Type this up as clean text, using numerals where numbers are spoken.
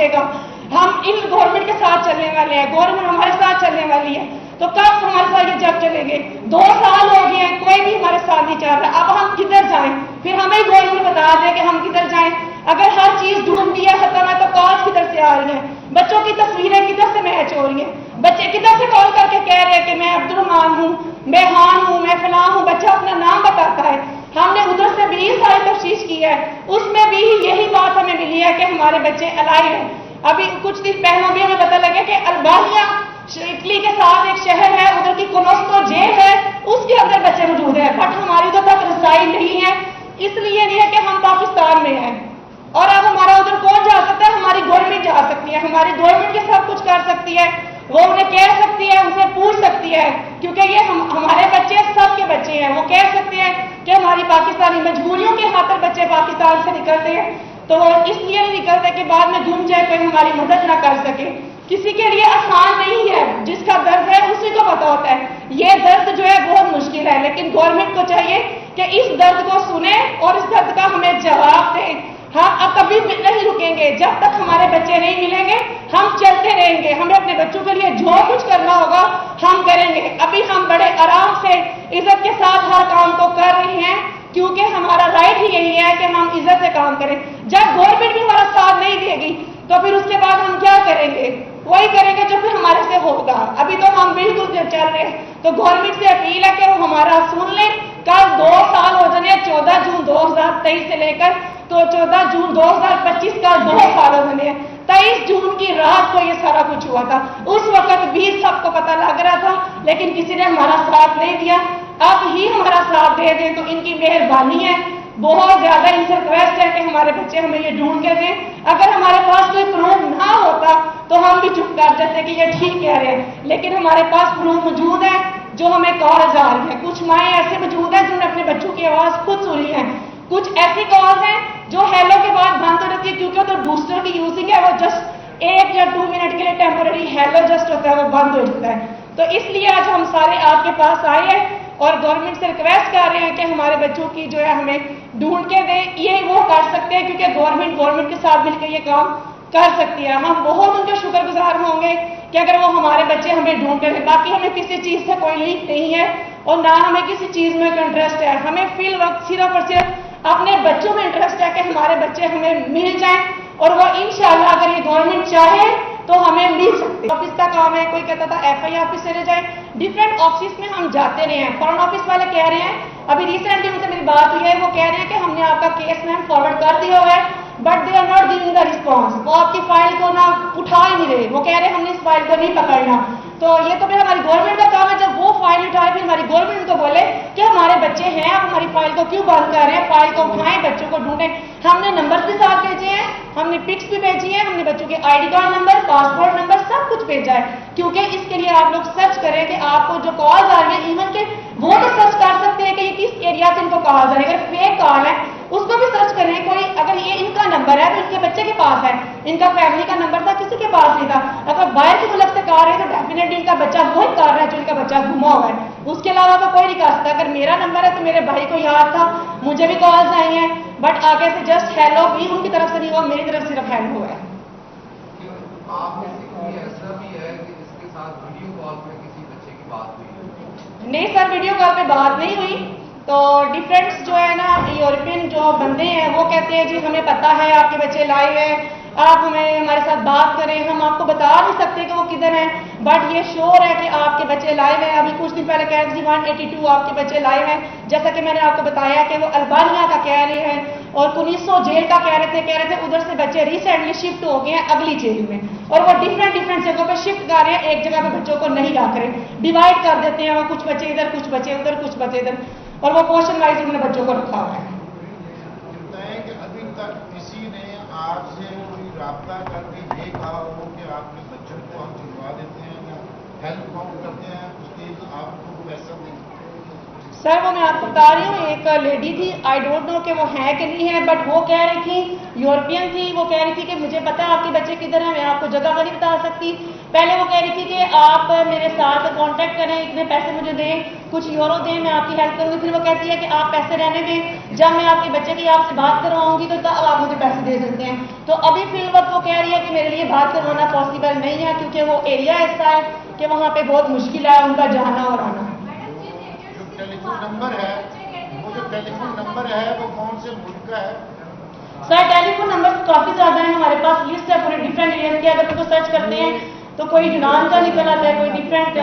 پہنچے گا. ہم ان گورنمنٹ کے ساتھ چلنے والے ہیں, گورنمنٹ ہمارے ساتھ چلنے والی ہے, تو کب ہمارے ساتھ یہ جب چلیں گے؟ 2 سال ہو گئے ہیں, کوئی بھی ہمارے ساتھ نہیں چل رہا. اب ہم کدھر جائیں؟ پھر ہمیں گورنمنٹ بتا دے کہ ہم کدھر جائیں. اگر ہر چیز ڈھونڈ دیا ختم ہے تو کالز کدھر سے آ رہی ہیں؟ بچوں کی تصویریں کدھر سے میچ ہو رہی ہیں؟ بچے کدھر سے کال کر کے کہہ رہے ہیں کہ میں عبد الرحمان ہوں, میں خان ہوں, میں فلاں ہوں. بچہ اپنا نام بتاتا ہے. ہم نے ادھر سے 20 سال تفتیش کی ہے, اس میں بھی یہی بات ہمیں ملی ہے کہ ہمارے بچے الائیو ہیں. ابھی کچھ دن پہلے بھی ہمیں پتہ لگا کہ البانیہ اٹلی کے ساتھ ایک شہر ہے, ادھر کی کنوسٹو جیل ہے, اس کے اندر بچے موجود ہیں, بٹ ہماری ادھر تک رسائی نہیں ہے. اس لیے نہیں ہے کہ ہم پاکستان میں ہیں, اور اب ہمارا ادھر کون جا سکتا ہے؟ ہماری گورنمنٹ جا سکتی ہے. ہماری گورنمنٹ یہ سب کچھ کر سکتی ہے, وہ انہیں کہہ سکتی ہے, ان سے پوچھ سکتی ہے, کیونکہ یہ ہمارے بچے سب کے بچے ہیں. وہ کہہ سکتے ہیں کہ ہماری پاکستانی مجبوریوں کے خاطر بچے پاکستان سے نکلتے ہیں, تو وہ اس لیے نہیں نکلتے کہ بعد میں گم جائے, کوئی ہماری مدد نہ کر سکے. کسی کے لیے آسان نہیں ہے, جس کا درد ہے اسی کو پتا ہوتا ہے. یہ درد جو ہے بہت مشکل ہے, لیکن گورنمنٹ کو چاہیے کہ اس درد کو سنے اور اس درد کا ہمیں جواب دیں. ہم اب کبھی نہیں رکیں گے, جب تک ہمارے بچے نہیں ملیں گے ہم چلتے رہیں گے. ہمیں اپنے بچوں کے لیے جو کچھ کرنا ہوگا ہم کریں گے. ابھی ہم بڑے آرام سے عزت کے ساتھ ہر کام کو کر رہے ہیں, کیونکہ ہمارا رائٹ ہی یہی ہے کہ ہم عزت سے کام کریں. جب گورنمنٹ بھی ہمارا ساتھ نہیں دے گی تو پھر اس کے بعد ہم کیا کریں گے؟ وہی کریں گے جو پھر ہمارے سے ہوگا. ابھی تو ہم بالکل چل رہے ہیں, تو گورنمنٹ سے اپیل ہے کہ وہ ہمارا سن لیں. کل 2 سال ہو جانے, 14 جون 2023 سے لے کر تو 14 جون 2025 کا 2 سال ہو جانے ہیں. 23 جون کی رات کو یہ سارا کچھ ہوا تھا. اس وقت بھی سب کو پتہ لگ رہا تھا, لیکن کسی نے ہمارا ساتھ نہیں دیا. اب ہی ہمارا ساتھ دے دیں تو ان کی مہربانی ہے. بہت زیادہ ان سے ریکویسٹ ہے کہ ہمارے بچے ہمیں یہ ڈھونڈ کے دیں. اگر ہمارے پاس کوئی پروف نہ ہوتا تو ہم بھی چپ کر جاتے کہ یہ ٹھیک کہہ رہے ہیں, لیکن ہمارے پاس پروف موجود ہے جو ہمیں کالز آ رہی ہیں. کچھ مائیں ایسے موجود ہیں جنہوں نے اپنے بچوں کی آواز خود سنی ہے. کچھ ایسی کالز ہیں جو ہیلو کے بعد بند ہو رہتی ہے, کیونکہ تو بوسٹر کی یوزنگ ہے, وہ جسٹ 1 یا 2 منٹ کے لیے ٹیمپرری ہیلو جسٹ ہوتا ہے, وہ بند ہو جاتا ہے. تو اس لیے آج ہم سارے آپ کے پاس آئے ہیں اور گورنمنٹ سے ریکویسٹ کر رہے ہیں کہ ہمارے بچوں کی جو ہے ہمیں ڈھونڈ کے دیں. یہ وہ کر سکتے ہیں کیونکہ گورنمنٹ کے ساتھ مل کے یہ کام کر سکتی ہے. ہم بہت ان کے شکر گزار ہوں گے کہ اگر وہ ہمارے بچے ہمیں ڈھونڈ کر دیں. باقی ہمیں کسی چیز سے کوئی لنک نہیں ہے اور نہ ہمیں کسی چیز میں انٹرسٹ ہے. ہمیں فی الوقت صرف اور صرف اپنے بچوں میں انٹرسٹ ہے کہ ہمارے بچے ہمیں مل جائیں, اور وہ انشاءاللہ اگر یہ گورنمنٹ چاہے تو ہمیں مل سکتے. آفس کا کام ہے, کوئی کہتا تھا FI آفس چلے جائیں, ڈفرینٹ آفس میں ہم جاتے رہے ہیں. فارن آفس والے کہہ رہے ہیں, ابھی ریسنٹلی مجھ سے میری بات ہوئی ہے, وہ کہہ رہے ہیں کہ ہم نے آپ کا کیس میم فارورڈ کر دیا ہوا ہے, but they are not giving the response. وہ آپ کی فائل کو نہ اٹھا ہی نہیں رہے. وہ کہہ رہے ہیں ہم نے اس فائل کو نہیں پکڑنا. تو یہ تو پھر ہماری گورنمنٹ کا کام ہے, جب وہ فائل اٹھائے پھر ہماری گورنمنٹ کو بولے کہ ہمارے بچے ہیں, آپ ہماری فائل کو کیوں بند کر رہے ہیں؟ فائل کو اٹھائیں, بچوں کو ڈھونڈیں. ہم نے نمبر بھی ساتھ بھیجے ہیں, ہم نے پکس بھی بھیجی ہیں, ہم نے بچوں کے ID card number, passport number سب کچھ بھیجا ہے. کیونکہ اس کے لیے آپ لوگ سرچ کریں کہ آپ کو جو کالز آ رہی ہیں, ایون کہ وہ تو سرچ کر سکتے ہیں کہ یہ کس ایریا سے ان کو کالز آ رہی ہے. اگر فیک کال ہے اس کو بھی سرچ کریں. کوئی اگر یہ ان کا نمبر ہے تو ان کے بچے کے پاس ہے, ان کا فیملی کا نمبر تھا, کسی کے پاس نہیں تھا. اگر باہر کی ملک سے کار ہے تو ڈیفینیٹلی ان کا بچہ وہی کار ہے جو ان کا بچہ گھما ہوا ہے. اس کے علاوہ تو کوئی نہیں کر سکتا. اگر میرا نمبر ہے تو میرے بھائی کو یاد تھا, مجھے بھی کالز آئی ہیں, بٹ آگے سے جسٹ ہیلو بھی ان کی طرف سے نہیں ہوا, میری طرف صرف ہیلو ہے. نہیں سر, ویڈیو کال پہ بات نہیں ہوئی. تو ڈفرینٹس جو ہے نا, یورپین جو بندے ہیں وہ کہتے ہیں جی ہمیں پتہ ہے آپ کے بچے لائے ہیں, آپ ہمیں ہمارے ساتھ بات کریں, ہم آپ کو بتا نہیں سکتے کہ وہ کدھر ہیں, بٹ یہ شور ہے کہ آپ کے بچے لائے ہیں. ابھی کچھ دن پہلے کہہ رہے جی 182 آپ کے بچے لائے ہیں, جیسا کہ میں نے آپ کو بتایا کہ وہ البانیہ کا کہہ رہے ہیں اور 1900 جیل کا کہہ رہے تھے ادھر سے بچے ریسنٹلی شفٹ ہو گئے ہیں اگلی جیل میں, اور وہ ڈفرینٹ جگہوں پہ شفٹ کر رہے ہیں. ایک جگہ پہ بچوں کو نہیں رکھ رہے, ڈیوائڈ کر دیتے ہیں, وہ کچھ بچے ادھر, کچھ بچے ادھر, کچھ بچے ادھر, اور وہ پورشن وائز انہوں نے بچوں کو رکھا ہوا ہے. ابھی تک کسی نے آپ سے کوئی رابطہ کر کے یہ کہا ہو کہ آپ کے بچوں کو ہم چھڑوا دیتے ہیں یا ہیلپ کاؤنٹ کرتے ہیں, اس کے آپ کو ویسا نہیں؟ سر وہ میں آپ کو بتا رہی ہوں, ایک لیڈی تھی, آئی ڈونٹ نو کہ وہ ہے کہ نہیں ہے, بٹ وہ کہہ رہی تھی, یورپین تھی, وہ کہہ رہی تھی کہ مجھے پتا ہے آپ کے بچے کدھر ہیں, میں آپ کو جگہ نہیں بتا سکتی. پہلے وہ کہہ رہی تھی کہ آپ میرے ساتھ کانٹیکٹ کریں، اتنے پیسے مجھے دیں، کچھ یورو دیں، میں آپ کی ہیلپ کروں گی. پھر وہ کہتی ہے کہ آپ پیسے رہنے دیں، جب میں آپ کے بچے کی آپ سے بات کرواؤں گی تو تب آپ مجھے پیسے دے سکتے ہیں. تو ابھی فی الوقت وہ کہہ رہی ہے کہ میرے لیے بات کروانا پاسبل نہیں ہے، کیونکہ وہ ایریا ایسا ہے کہ وہاں پہ بہت مشکل ہے ان کا جانا اور آنا. جو ٹیلی فون نمبر ہے، وہ جو ٹیلی فون نمبر ہے وہ کون سے ملک کا ہے؟ سر ٹیلی فون نمبر کافی زیادہ ہیں، ہمارے پاس لسٹ ہے پورے ڈفرینٹ ایریاز کی. اگر اس کو سرچ کرتے ہیں تو کوئی یونان کا نکل آتا ہے، کوئی ڈفرینٹ